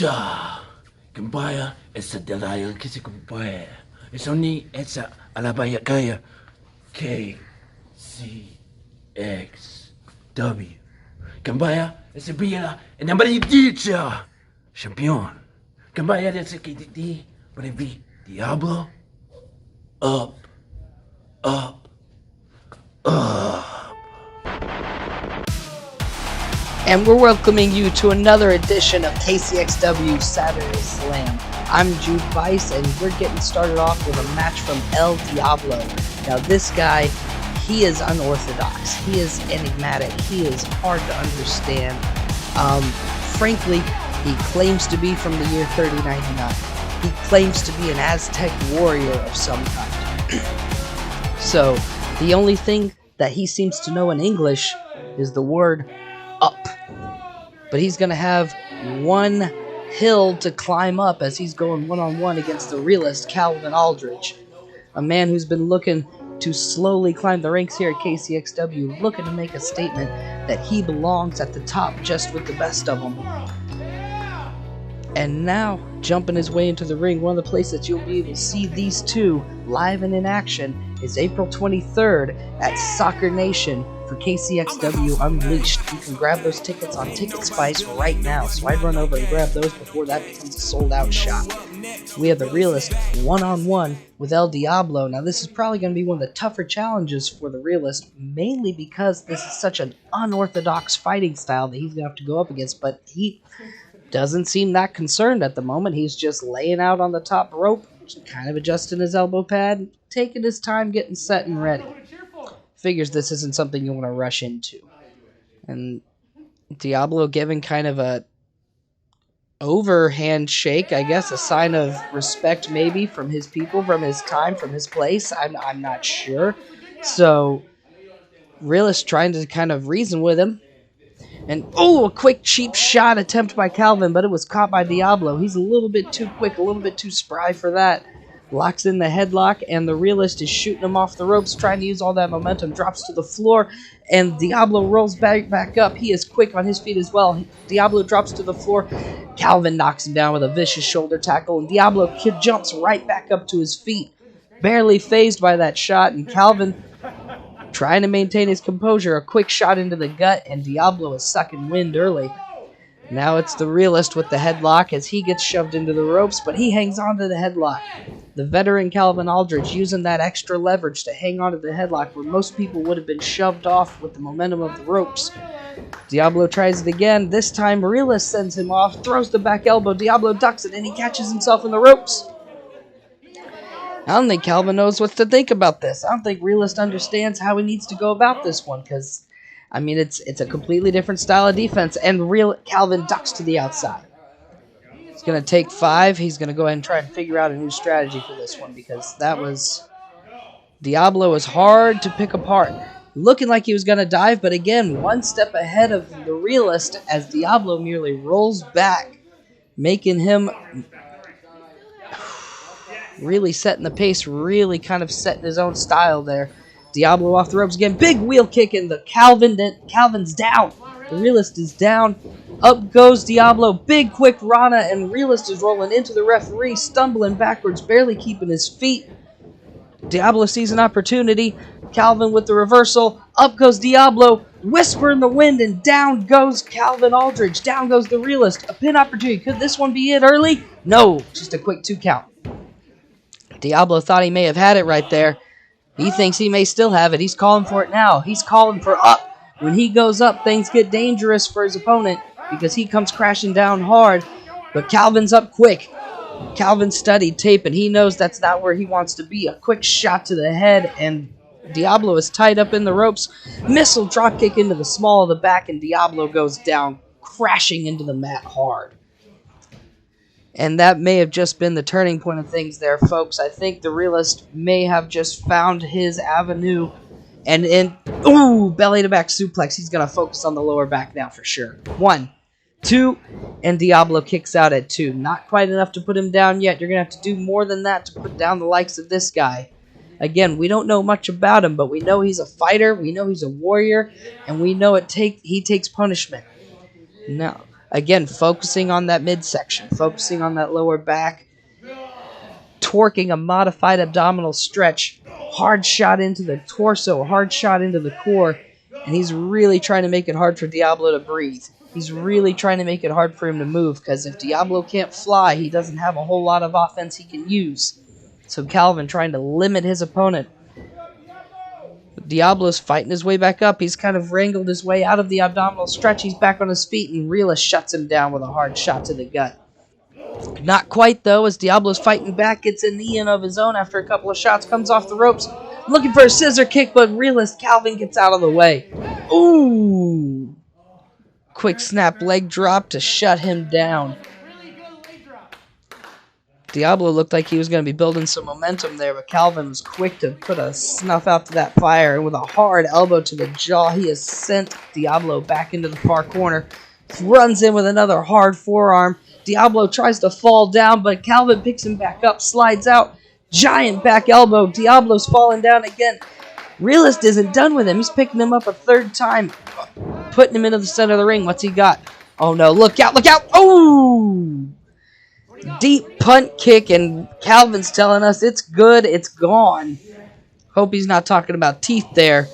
Cha. Kembaya esa dalayan kisi kumpaya. Esa ni esa alabaya kaya. KCXW. Kembaya esa bila en nambari dicha. Champion. Kembaya esa KTT. Brevi Diablo. Up. Up. Up. And we're welcoming you to another edition of KCXW Saturday Slam. I'm Jude Weiss, and we're getting started off with a match from El Diablo. Now, this guy, he is unorthodox. He is enigmatic. He is hard to understand. Frankly, he claims to be from the year 3099. He claims to be an Aztec warrior of some kind. So, the only thing that he seems to know in English is the word up. But he's going to have one hill to climb up as he's going one-on-one against the realist Calvin Aldridge, a man who's been looking to slowly climb the ranks here at KCXW, looking to make a statement that he belongs at the top just with the best of them. And now, jumping his way into the ring, one of the places that you'll be able to see these two live and in action is April 23rd at Soccer Nation for KCXW Unleashed. You can grab those tickets on Ticket Spice right now, so I'd run over and grab those before that becomes a sold-out shop. We have the Realist one-on-one with El Diablo. Now, this is probably going to be one of the tougher challenges for the Realist, mainly because this is such an unorthodox fighting style that he's going to have to go up against, but he doesn't seem that concerned at the moment. He's just laying out on the top rope, kind of adjusting his elbow pad, taking his time getting set and ready. Figures this isn't something you want to rush into. And Diablo giving kind of a overhand shake, I guess, a sign of respect maybe from his people, from his time, from his place. I'm not sure. So Realist trying to kind of reason with him. And, a quick cheap shot attempt by Calvin, but it was caught by Diablo. He's a little bit too quick, a little bit too spry for that. Locks in the headlock, and the Realist is shooting him off the ropes, trying to use all that momentum, drops to the floor, and Diablo rolls back up. He is quick on his feet as well. Diablo drops to the floor. Calvin knocks him down with a vicious shoulder tackle, and Diablo jumps right back up to his feet, barely fazed by that shot, and Calvin trying to maintain his composure. A quick shot into the gut, and Diablo is sucking wind early. Now it's the Realist with the headlock as he gets shoved into the ropes, but he hangs on to the headlock. The veteran Calvin Aldridge using that extra leverage to hang on to the headlock where most people would have been shoved off with the momentum of the ropes. Diablo tries it again. This time, Realist sends him off, throws the back elbow. Diablo ducks it, and he catches himself in the ropes. I don't think Calvin knows what to think about this. I don't think Realist understands how he needs to go about this one, because, I mean, it's a completely different style of defense, and Calvin ducks to the outside. He's going to take 5. He's going to go ahead and try and figure out a new strategy for this one, because that was... Diablo was hard to pick apart. Looking like he was going to dive, but again, one step ahead of the Realist as Diablo merely rolls back, making him really setting the pace, really kind of setting his own style there. Diablo off the ropes again. Big wheel kick, and Calvin's down. The Realist is down. Up goes Diablo. Big quick Rana, and Realist is rolling into the referee, stumbling backwards, barely keeping his feet. Diablo sees an opportunity. Calvin with the reversal. Up goes Diablo. Whisper in the wind, and down goes Calvin Aldridge. Down goes the Realist. A pin opportunity. Could this one be it early? No, just a quick 2 count. Diablo thought he may have had it right there. He thinks he may still have it. He's calling for it now. He's calling for up. When he goes up, things get dangerous for his opponent because he comes crashing down hard. But Calvin's up quick. Calvin studied tape, and he knows that's not where he wants to be. A quick shot to the head, and Diablo is tied up in the ropes. Missile dropkick into the small of the back, and Diablo goes down, crashing into the mat hard. And that may have just been the turning point of things there, folks. I think the Realist may have just found his avenue. And belly to back suplex. He's going to focus on the lower back now for sure. 1, 2, and Diablo kicks out at 2. Not quite enough to put him down yet. You're going to have to do more than that to put down the likes of this guy. Again, we don't know much about him, but we know he's a fighter. We know he's a warrior. And we know he takes punishment. Now, Again, focusing on that midsection, focusing on that lower back, torquing a modified abdominal stretch, hard shot into the torso, hard shot into the core, and he's really trying to make it hard for Diablo to breathe. He's really trying to make it hard for him to move, because if Diablo can't fly, he doesn't have a whole lot of offense he can use. So Calvin trying to limit his opponent. Diablo's fighting his way back up. He's kind of wrangled his way out of the abdominal stretch. He's back on his feet, and Realist shuts him down with a hard shot to the gut. Not quite, though, as Diablo's fighting back, gets a knee in of his own after a couple of shots, comes off the ropes, looking for a scissor kick, but Realist Calvin gets out of the way. Ooh! Quick snap leg drop to shut him down. Diablo looked like he was going to be building some momentum there, but Calvin was quick to put a snuff out to that fire. And with a hard elbow to the jaw, he has sent Diablo back into the far corner. Runs in with another hard forearm. Diablo tries to fall down, but Calvin picks him back up, slides out. Giant back elbow. Diablo's falling down again. Realist isn't done with him. He's picking him up a third time, putting him into the center of the ring. What's he got? Oh no, look out, look out. Oh! Deep punt kick, and Calvin's telling us it's good, it's gone. Hope he's not talking about teeth there.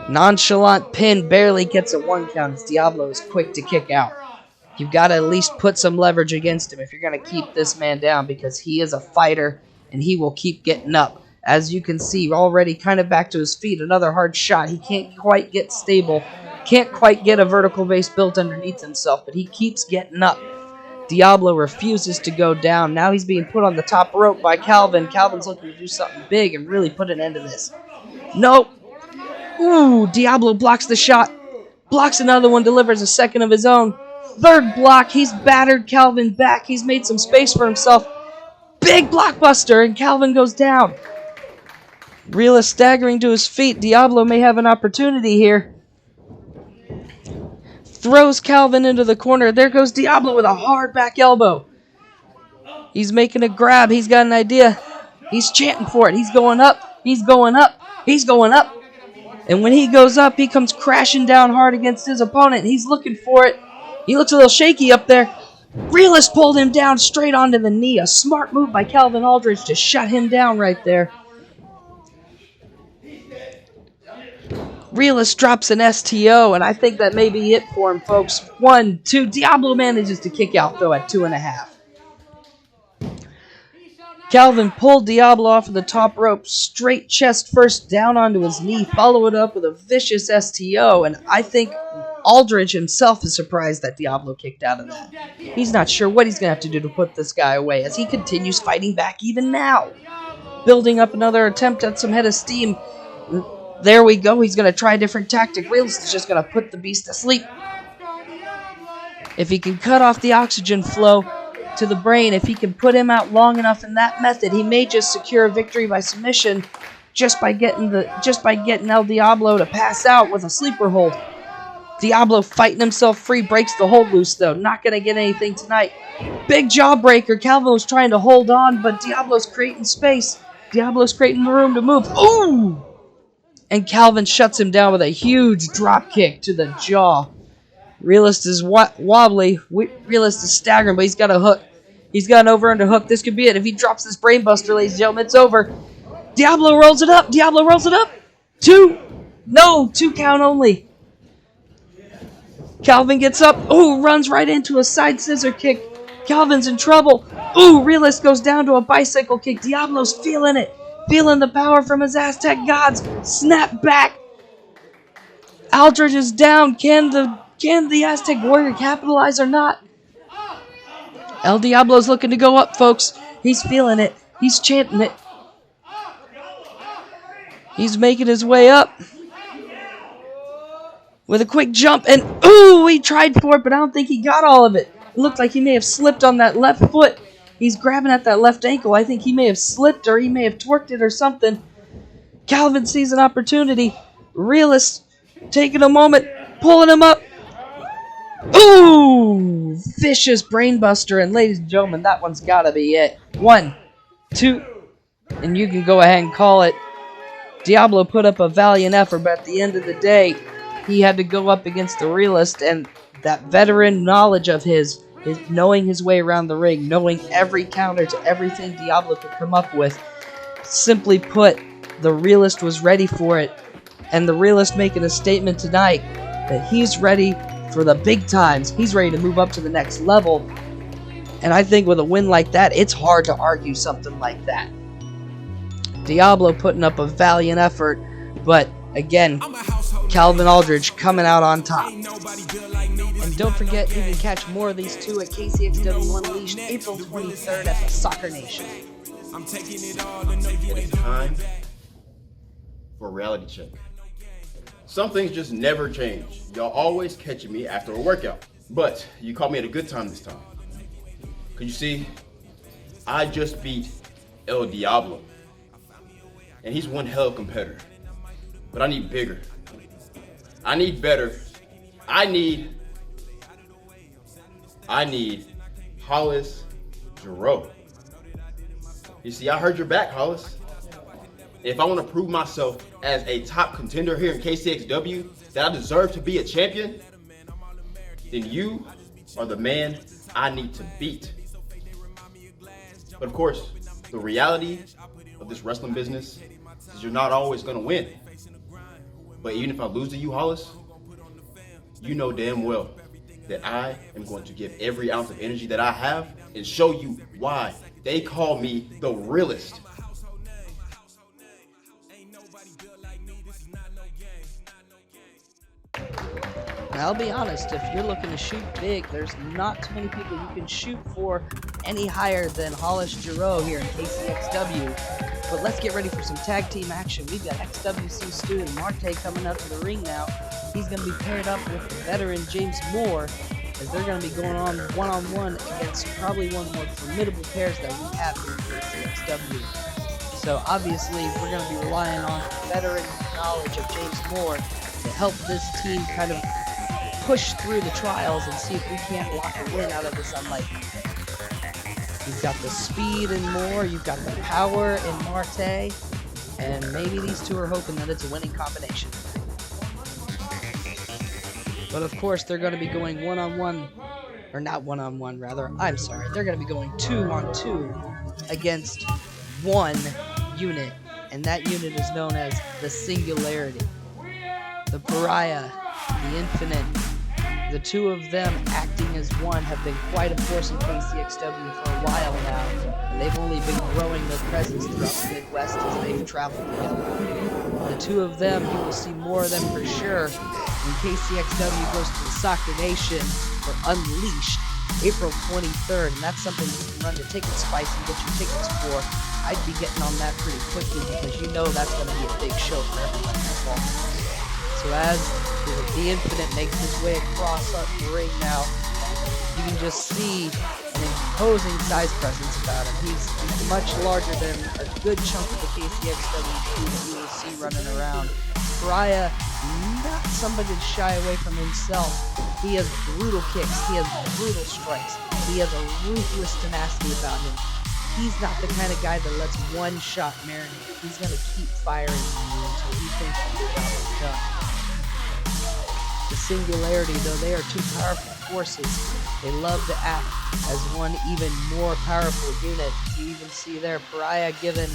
Nonchalant pin, barely gets a 1 count as Diablo is quick to kick out. You've got to at least put some leverage against him if you're going to keep this man down, because he is a fighter and he will keep getting up. As you can see, already kind of back to his feet. Another hard shot. He can't quite get stable. Can't quite get a vertical base built underneath himself, but he keeps getting up. Diablo refuses to go down. Now he's being put on the top rope by Calvin. Calvin's looking to do something big and really put an end to this. Nope. Ooh, Diablo blocks the shot. Blocks another one, delivers a second of his own. Third block, he's battered Calvin back. He's made some space for himself. Big blockbuster, and Calvin goes down. Realist staggering to his feet. Diablo may have an opportunity here. Throws Calvin into the corner. There goes Diablo with a hard back elbow. He's making a grab. He's got an idea. He's chanting for it. He's going up. He's going up. He's going up. And when he goes up, he comes crashing down hard against his opponent. He's looking for it. He looks a little shaky up there. Realist pulled him down straight onto the knee. A smart move by Calvin Aldridge to shut him down right there. Realist drops an STO, and I think that may be it for him, folks. 1, 2. Diablo manages to kick out, though, at 2.5. Calvin pulled Diablo off of the top rope, straight chest first, down onto his knee, follow it up with a vicious STO, and I think Aldridge himself is surprised that Diablo kicked out of that. He's not sure what he's going to have to do to put this guy away, as he continues fighting back even now. Building up another attempt at some head of steam. There we go. He's going to try a different tactic. Realist is just going to put the beast to sleep. If he can cut off the oxygen flow to the brain, if he can put him out long enough in that method, he may just secure a victory by submission just by getting El Diablo to pass out with a sleeper hold. Diablo fighting himself free, breaks the hold loose though. Not going to get anything tonight. Big jawbreaker. Calvin was trying to hold on, but Diablo's creating space. Diablo's creating the room to move. Ooh! And Calvin shuts him down with a huge drop kick to the jaw. Realist is wobbly. Realist is staggering, but he's got a hook. He's got an over-under hook. This could be it. If he drops this brainbuster, ladies and gentlemen, it's over. Diablo rolls it up. Diablo rolls it up. 2. No, 2 count only. Calvin gets up. Ooh, runs right into a side scissor kick. Calvin's in trouble. Ooh, Realist goes down to a bicycle kick. Diablo's feeling it. Feeling the power from his Aztec gods. Snap back. Aldridge is down. Can the Aztec warrior capitalize or not? El Diablo's looking to go up, folks. He's feeling it. He's chanting it. He's making his way up. With a quick jump, and ooh, he tried for it, but I don't think he got all of it. It looked like he may have slipped on that left foot. He's grabbing at that left ankle. I think he may have slipped, or he may have torqued it or something. Calvin sees an opportunity. Realist taking a moment, pulling him up. Ooh! Vicious brainbuster, and ladies and gentlemen, that one's gotta be it. 1, 2, and you can go ahead and call it. Diablo put up a valiant effort, but at the end of the day, he had to go up against the Realist, and that veteran knowledge of his knowing his way around the ring, knowing every counter to everything Diablo could come up with. Simply put, the Realist was ready for it, and the Realist making a statement tonight that he's ready for the big times. He's ready to move up to the next level, and I think with a win like that, it's hard to argue something like that. Diablo putting up a valiant effort, but again, Calvin Aldridge coming out on top. And don't forget, you can catch more of these two at KCXW Unleashed, April 23rd at the Soccer Nation. It is time for a reality check. Some things just never change. Y'all always catching me after a workout. But you caught me at a good time this time. Cause you see, I just beat El Diablo. And he's one hell of a competitor. But I need bigger. I need better. I need Hollis Giroux. You see, I heard your back, Hollis. If I want to prove myself as a top contender here in KCXW, that I deserve to be a champion, then you are the man I need to beat. But of course, the reality of this wrestling business is you're not always going to win. But even if I lose to you, Hollis, you know damn well that I am going to give every ounce of energy that I have and show you why they call me the Realist. Now, I'll be honest, if you're looking to shoot big, there's not too many people you can shoot for any higher than Hollis Giroux here in KCXW. But let's get ready for some tag team action. We've got XWC Stu and Marte coming up to the ring now. He's going to be paired up with the veteran James Moore, as they're going to be going on one-on-one against probably one of the more formidable pairs that we have here in KCXW. So obviously, we're going to be relying on the veteran knowledge of James Moore to help this team kind of push through the trials and see if we can't lock a win out of this unlikely. You've got the speed in Moore, you've got the power in Marte, and maybe these two are hoping that it's a winning combination. But of course, they're going to be going one-on-one, or not one-on-one rather, I'm sorry, they're going to be going two-on-two against one unit, and that unit is known as the Singularity. The Pariah, the Infinite, the two of them acting as one have been quite a force in KCXW for a while now, and they've only been growing their presence throughout the Midwest as they've traveled together. The two of them, you will see more of them for sure when KCXW goes to the Soccer Nation for Unleashed, April 23rd, and that's something you can run to Ticket Spice and get your tickets for. I'd be getting on that pretty quickly because you know that's going to be a big show for everybody involved. So as the Infinite makes his way across the ring now, you can just see an imposing size presence about him. He's much larger than a good chunk of the KCXW team that you will see running around. Pariah, not somebody to shy away from himself. He has brutal kicks. He has brutal strikes. He has a ruthless tenacity about him. He's not the kind of guy that lets one shot marinate. He's going to keep firing on you until he thinks the job is done. The Singularity, though they are two powerful forces, they love to act as one even more powerful unit. You even see there Pariah giving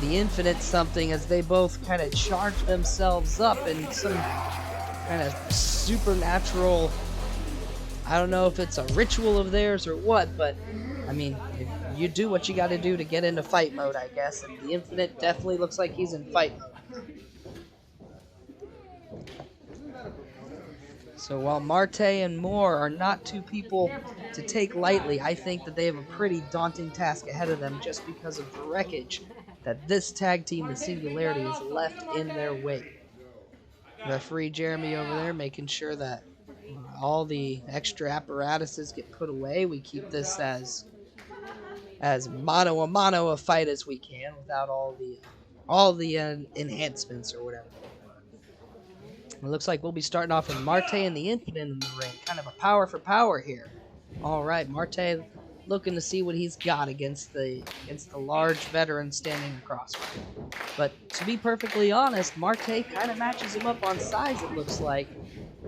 the Infinite something as they both kind of charge themselves up in some kind of supernatural, I don't know if it's a ritual of theirs or what, but I mean, you do what you got to do to get into fight mode, I guess, and the Infinite definitely looks like he's in fight mode. So while Marte and Moore are not two people to take lightly, I think that they have a pretty daunting task ahead of them just because of the wreckage that this tag team, the Singularity, has left in their wake. Referee Jeremy over there making sure that all the extra apparatuses get put away. We keep this as mano a mano a fight as we can without all the enhancements or whatever. It looks like we'll be starting off with Marte and the Infinite in the ring. Kind of a power for power here. All right, Marte looking to see what he's got against the large veteran standing across from him. But to be perfectly honest, Marte kind of matches him up on size, it looks like.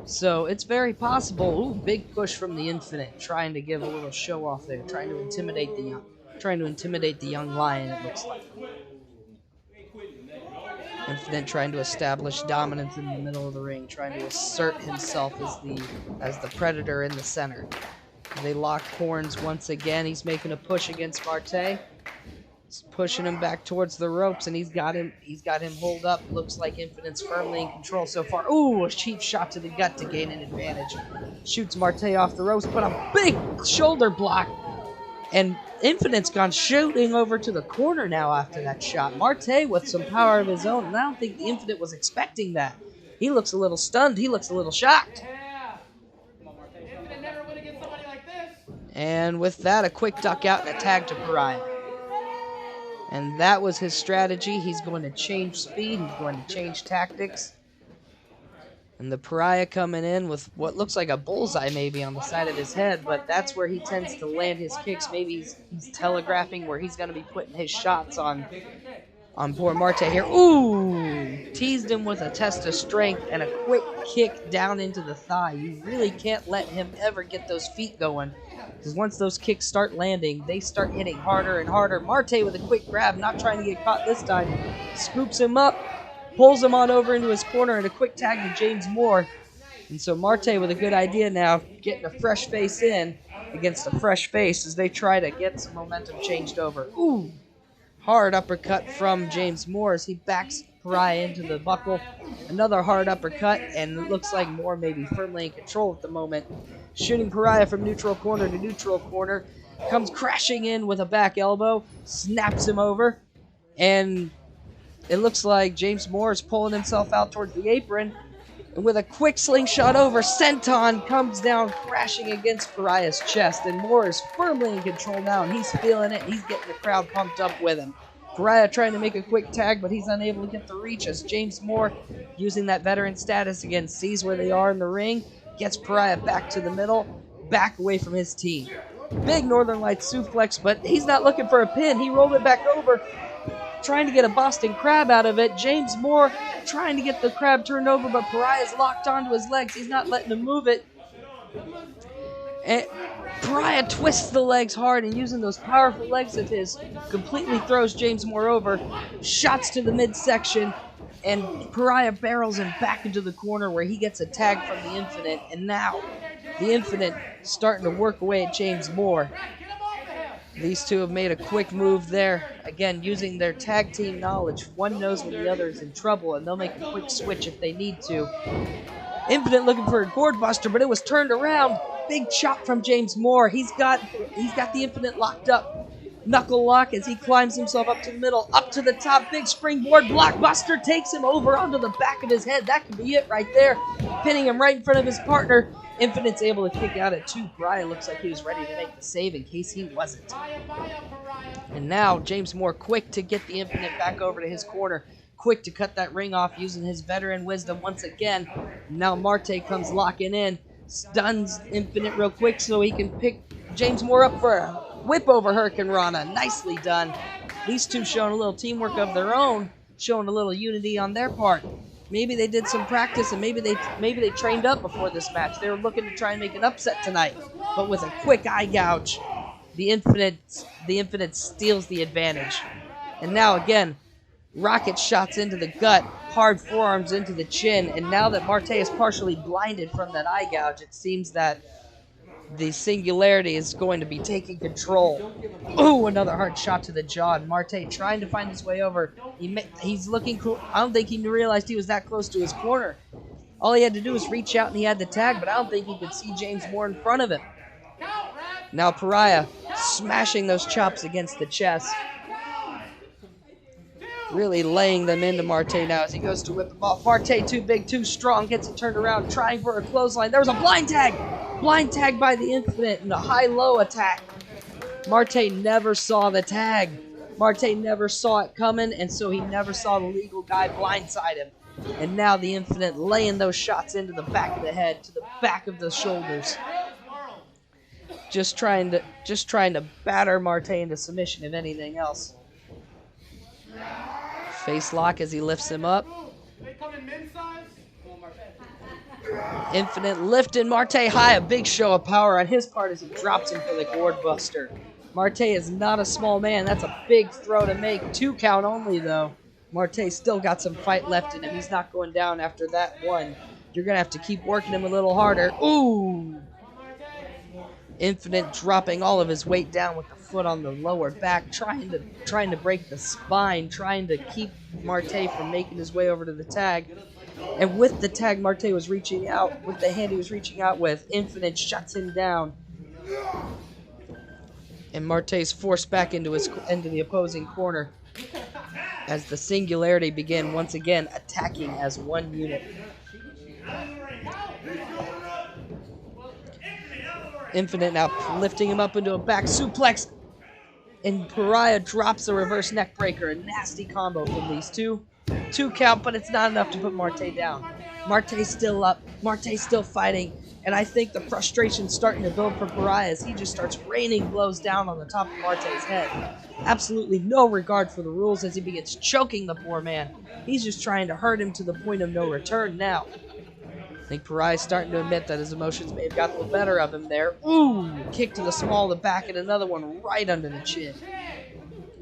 So it's very possible. Ooh, big push from the Infinite, trying to give a little show off there, trying to intimidate the young lion. It looks like Infinite trying to establish dominance in the middle of the ring, trying to assert himself as the predator in the center. They lock horns once again. He's making a push against Marte. He's pushing him back towards the ropes, and he's got him holed up. Looks like Infinite's firmly in control so far. Ooh, a cheap shot to the gut to gain an advantage. Shoots Marte off the ropes, but a big shoulder block. And Infinite's gone shooting over to the corner now after that shot. Marte with some power of his own, and I don't think the Infinite was expecting that. He looks a little stunned. He looks a little shocked. And with that, a quick duck out and a tag to Pariah. And that was his strategy. He's going to change speed. He's going to change tactics. And the Pariah coming in with what looks like a bullseye maybe on the side of his head, but that's where he tends to land his kicks. Maybe he's telegraphing where he's going to be putting his shots on poor Marte here. Ooh! Teased him with a test of strength and a quick kick down into the thigh. You really can't let him ever get those feet going, because once those kicks start landing, they start hitting harder and harder. Marte with a quick grab, not trying to get caught this time. Scoops him up, pulls him on over into his corner, and a quick tag to James Moore. And so Marte with a good idea now, getting a fresh face in against a fresh face as they try to get some momentum changed over. Ooh! Hard uppercut from James Moore as he backs Pariah into the buckle. Another hard uppercut, and it looks like Moore may be firmly in control at the moment. Shooting Pariah from neutral corner to neutral corner. Comes crashing in with a back elbow. Snaps him over. And it looks like James Moore is pulling himself out towards the apron. And with a quick slingshot over, Senton comes down crashing against Pariah's chest. And Moore is firmly in control now, and he's feeling it. He's getting the crowd pumped up with him. Pariah trying to make a quick tag, but he's unable to get the reach as James Moore, using that veteran status again, sees where they are in the ring, gets Pariah back to the middle, back away from his team. Big Northern Lights suplex, but he's not looking for a pin. He rolled it back over, trying to get a Boston Crab out of it. James Moore trying to get the crab turned over, but Pariah's locked onto his legs. He's not letting him move it. And Pariah twists the legs hard, and using those powerful legs of his, completely throws James Moore over. Shots to the midsection, and Pariah barrels him back into the corner where he gets a tag from the Infinite. And now the Infinite starting to work away at James Moore. These two have made a quick move there. Again, using their tag team knowledge. One knows when the other is in trouble, and they'll make a quick switch if they need to. Infinite looking for a gourd buster, but it was turned around. Big chop from James Moore. He's got the Infinite locked up. Knuckle lock as he climbs himself up to the middle, up to the top. Big springboard blockbuster takes him over onto the back of his head. That could be it right there. Pinning him right in front of his partner. Infinite's able to kick out at 2. Pariah looks like he was ready to make the save in case he wasn't. And now James Moore quick to get the Infinite back over to his corner. Quick to cut that ring off using his veteran wisdom once again. Now Marte comes locking in. Stuns Infinite real quick so he can pick James Moore up for a whip over Hurricane Rana. Nicely done. These two showing a little teamwork of their own, showing a little unity on their part. Maybe they did some practice, and maybe they trained up before this match. They were looking to try and make an upset tonight. But with a quick eye gouge, the Infinite steals the advantage. And now again, rocket shots into the gut, hard forearms into the chin, and now that Marte is partially blinded from that eye gouge, it seems that the Singularity is going to be taking control. Ooh, another hard shot to the jaw, and Marte trying to find his way over. He's looking cool. I don't think he realized he was that close to his corner. All he had to do was reach out and he had the tag, but I don't think he could see James Moore in front of him. Now Pariah smashing those chops against the chest. Really laying them into Marte now as he goes to whip him off. Marte too big, too strong, gets it turned around, trying for a clothesline. There was a blind tag! Blind tag by the Infinite and a high-low attack. Marte never saw the tag. Marte never saw it coming, and so he never saw the legal guy blindside him. And now the Infinite laying those shots into the back of the head, to the back of the shoulders. Just trying to batter Marte into submission, if anything else. Face lock as he lifts him up. Infinite lifting Marte high, a big show of power on his part as he drops him for the gourd buster. Marte is not a small man. That's a big throw to make. 2 count only, though. Marte still got some fight left in him. He's not going down after that one. You're going to have to keep working him a little harder. Ooh! Infinite dropping all of his weight down with the foot on the lower back, trying to break the spine, trying to keep Marte from making his way over to the tag. And with the tag Marte was reaching out, with the hand he was reaching out with, Infinite shuts him down. And Marte's forced back into the opposing corner as the Singularity began once again attacking as one unit. Infinite now lifting him up into a back suplex. And Pariah drops a reverse neck breaker. A nasty combo from these two. 2 count, but it's not enough to put Marte down. Marte's still up. Marte's still fighting. And I think the frustration's starting to build for Pariah as he just starts raining blows down on the top of Marte's head. Absolutely no regard for the rules as he begins choking the poor man. He's just trying to hurt him to the point of no return now. I think Pariah's starting to admit that his emotions may have got the better of him there. Ooh, kick to the small of the back and another one right under the chin.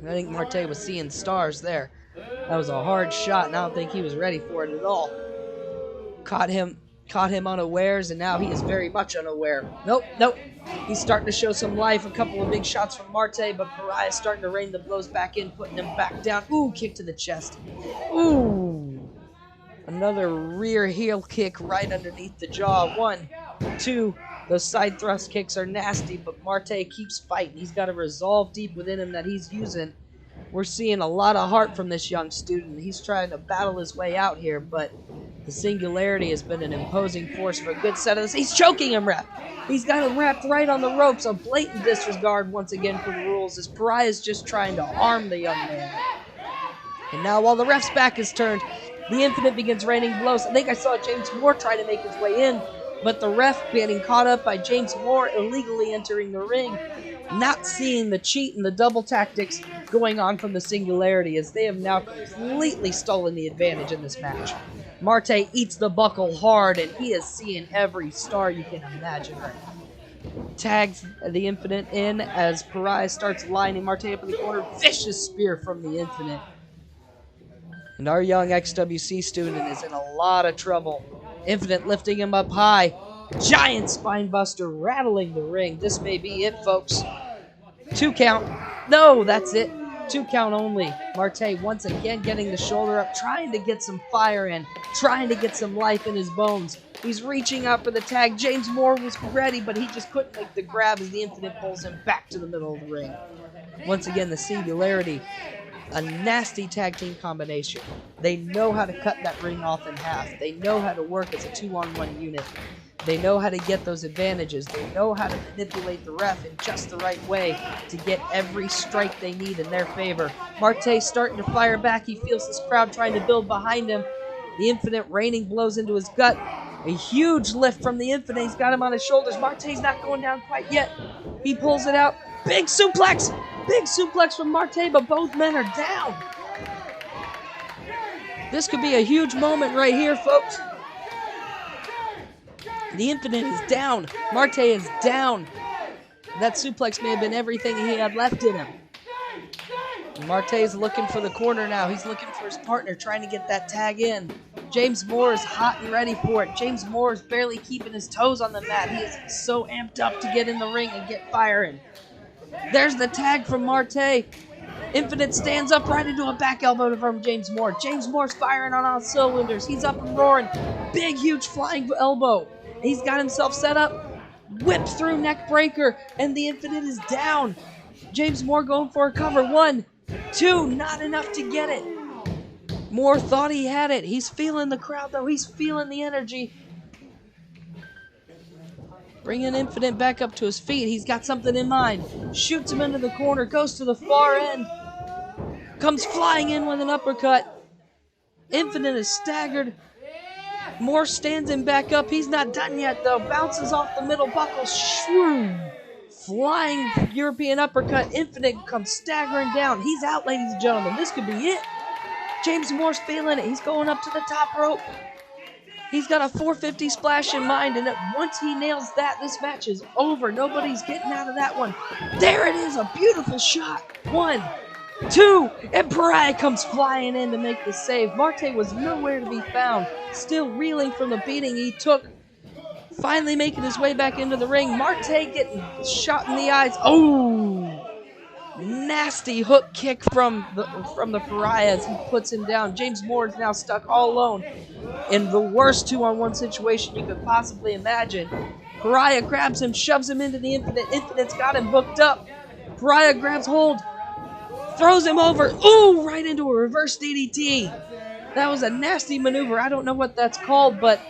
I think Marte was seeing stars there. That was a hard shot, and I don't think he was ready for it at all. Caught him unawares, and now he is very much unaware. Nope. He's starting to show some life. A couple of big shots from Marte, but Pariah's starting to rain the blows back in, putting him back down. Ooh, kick to the chest. Ooh. Another rear heel kick right underneath the jaw. 1, 2. Those side thrust kicks are nasty, but Marte keeps fighting. He's got a resolve deep within him that he's using. We're seeing a lot of heart from this young student. He's trying to battle his way out here, but the Singularity has been an imposing force for a good set of this. He's choking him, ref. He's got him wrapped right on the ropes. A blatant disregard once again for the rules as Pariah is just trying to harm the young man. And now while the ref's back is turned, the Infinite begins raining blows. I think I saw James Moore try to make his way in, but the ref getting caught up by James Moore illegally entering the ring, not seeing the cheat and the double tactics going on from the Singularity as they have now completely stolen the advantage in this match. Marte eats the buckle hard, and he is seeing every star you can imagine right now. Tags the Infinite in as Pariah starts lining Marte up in the corner. Vicious spear from the Infinite. And our young XWC student is in a lot of trouble. Infinite lifting him up high. Giant spine buster rattling the ring. This may be it, folks. 2 count. No, that's it. 2 count only. Marte once again getting the shoulder up, trying to get some fire in, trying to get some life in his bones. He's reaching out for the tag. James Moore was ready, but he just couldn't make the grab as the Infinite pulls him back to the middle of the ring. Once again, the Singularity. A nasty tag team combination. They know how to cut that ring off in half. They know how to work as a 2-on-1 unit. They know how to get those advantages. They know how to manipulate the ref in just the right way to get every strike they need in their favor. Marte's starting to fire back. He feels this crowd trying to build behind him. The Infinite raining blows into his gut. A huge lift from the Infinite. He's got him on his shoulders. Marte's not going down quite yet. He pulls it out. Big suplex! Big suplex from Marte, but both men are down. This could be a huge moment right here, folks. The Infinite is down. Marte is down. That suplex may have been everything he had left in him. Marte's looking for the corner now. He's looking for his partner, trying to get that tag in. James Moore is hot and ready for it. James Moore is barely keeping his toes on the mat. He is so amped up to get in the ring and get firing. There's the tag from Marte. Infinite stands up right into a back elbow from James Moore. James Moore's firing on all cylinders. He's up and roaring. Big, huge flying elbow. He's got himself set up. Whipped through neck breaker. And the Infinite is down. James Moore going for a cover. 1, 2. Not enough to get it. Moore thought he had it. He's feeling the crowd, though. He's feeling the energy. Bringing Infinite back up to his feet. He's got something in mind. Shoots him into the corner. Goes to the far end. Comes flying in with an uppercut. Infinite is staggered. Moore stands him back up. He's not done yet, though. Bounces off the middle buckle. Shoo! Flying European uppercut. Infinite comes staggering down. He's out, ladies and gentlemen. This could be it. James Moore's feeling it. He's going up to the top rope. He's got a 450 splash in mind, and once he nails that, this match is over. Nobody's getting out of that one. There it is, a beautiful shot. 1, 2, and Pariah comes flying in to make the save. Marte was nowhere to be found, still reeling from the beating he took. Finally making his way back into the ring. Marte getting shot in the eyes. Oh! Nasty hook kick from the Pariah as he puts him down. James Moore is now stuck all alone in the worst 2-on-1 situation you could possibly imagine. Pariah grabs him, shoves him into the Infinite. Infinite's got him booked up. Pariah grabs hold, throws him over. Ooh, right into a reverse DDT. That was a nasty maneuver. I don't know what that's called, but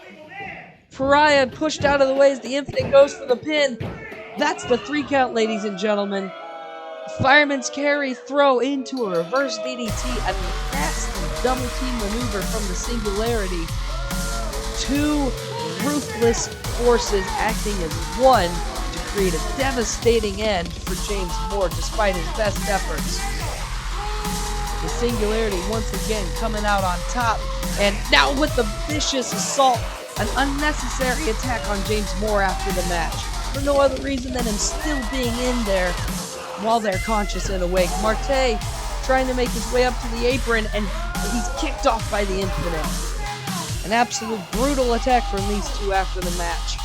Pariah pushed out of the way as the Infinite goes for the pin. That's the 3 count, ladies and gentlemen. Fireman's carry throw into a reverse DDT, a nasty double team maneuver from the Singularity. 2 ruthless forces acting as one to create a devastating end for James Moore despite his best efforts. The Singularity once again coming out on top, and now with the vicious assault, an unnecessary attack on James Moore after the match, for no other reason than him still being in there while they're conscious and awake. Marte trying to make his way up to the apron, and he's kicked off by the Infinite. An absolute brutal attack from these two after the match.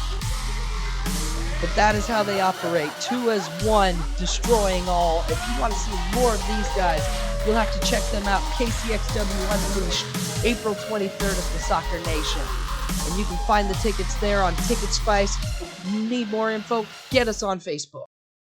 But that is how they operate. 2 as 1, destroying all. If you want to see more of these guys, you'll have to check them out. KCXW Unleashed, April 23rd at the Soccer Nation. And you can find the tickets there on Ticket Spice. If you need more info, get us on Facebook.